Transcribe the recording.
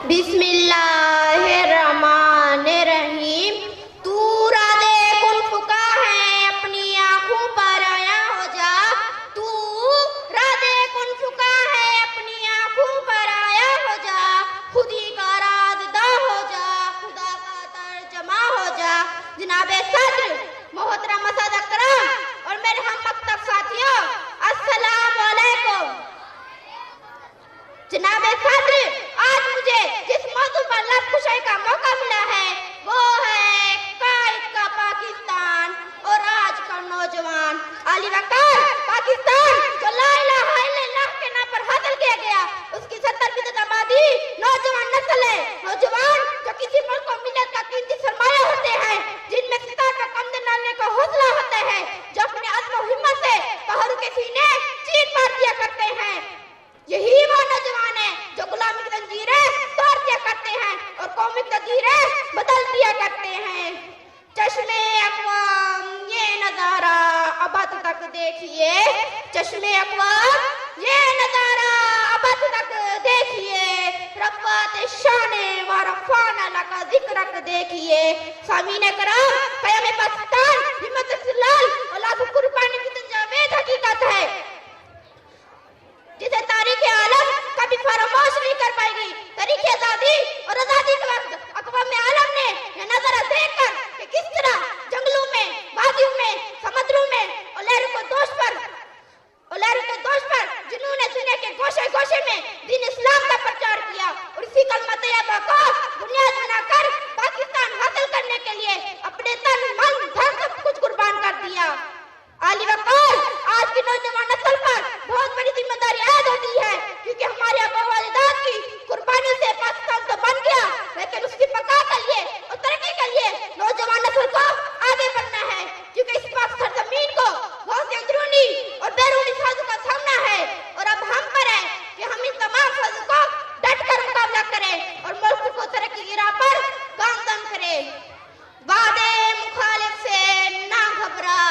बिस्मिल्लाहिर्रहमानिर्रहीम। तू राधे कुन फुका है, अपनी आंखों पर आया हो जा। तू राधे कुन फुका है, अपनी आंखों पर आया हो जा। खुदी का राज़दा हो जा, खुदा का तर्जमा हो जा। जनाबे सद्र मोहतरम असद अकरम और मेरे हम मकतब साथियों, अस्सलाम वालेकुम। जनाबे सद्र, आज मुझे जिस मौजू पर लब कुशाई का मौका मिला है वो है कायद का पाकिस्तान और आज का नौजवान। अली वकार पाकिस्तान जो ला इलाहा इल्लल्लाह के नाम पर हासिल किया गया, उसकी 70% आबादी नौजवान नस्ल है। नौजवान जो किसी मुल्क और मिल्लत का कीमती सरमाया होते हैं, जिनमें सितार पर कम डालने का हौसला होता है, जो अपने अज़्म और हिम्मत से पहाड़ों के सीने चीर मार दिया करते हैं। यही वो नौजवान है जो गुलामी की जंजीरें तोड़ दिया करते हैं और कौमी तकदीरें बदल दिया करते हैं। चश्मे अक़वाम ये नजारा अब तक देखिए, चश्मे अक़वाम ये नजारा अब तक देखिए। रफ़ात शाने व रफ़ाना लका ज़िक्रक देखिए। सामीन कराम, क़याम पाकिस्तान हिम्मत इस्तिलाल और लाखों कुर्बानी की तंजावेद हकीकत है, जिसे तारीख आलम कभी फरामोश नहीं कर पाएगी। तारीख आजादी और आजादी के वक्त अक़वाम आलम ने यह नजारा देखकर कि किस तरह जंगलों में, वादियों में, समुद्रों में और लहरों के दोष पर जिन्होंने दुनिया के गोशे गोशे में दीन इस्लाम का प्रचार किया और इसी कलमा तैयबा को बुनियाद बनाकर पाकिस्तान हासिल करने के लिए अपने तन मन धन सब कुछ कुर्बान कर दिया। अली वकार, आज की नौजवान नस्ल पर बहुत बड़ी जिम्मेदारी आयद होती है, क्योंकि हमारे आबा व अजदाद की कुर्बानी से पाकिस्तान तो बन गया, लेकिन उसकी बका के लिए और तरक्की के लिए नौजवान नस्ल को आगे बढ़ना है। क्योंकि इस पाक सरजमीन को बहुत सी अंदरूनी और बैरूनी साजों का सामना है और अब हम पर है कि हम इन तमाम साजों को डट कर मुकाबला करें और मुल्क को तरक्की की राह पर गामजन करें। वादे मुखालिफ से ना घबरा,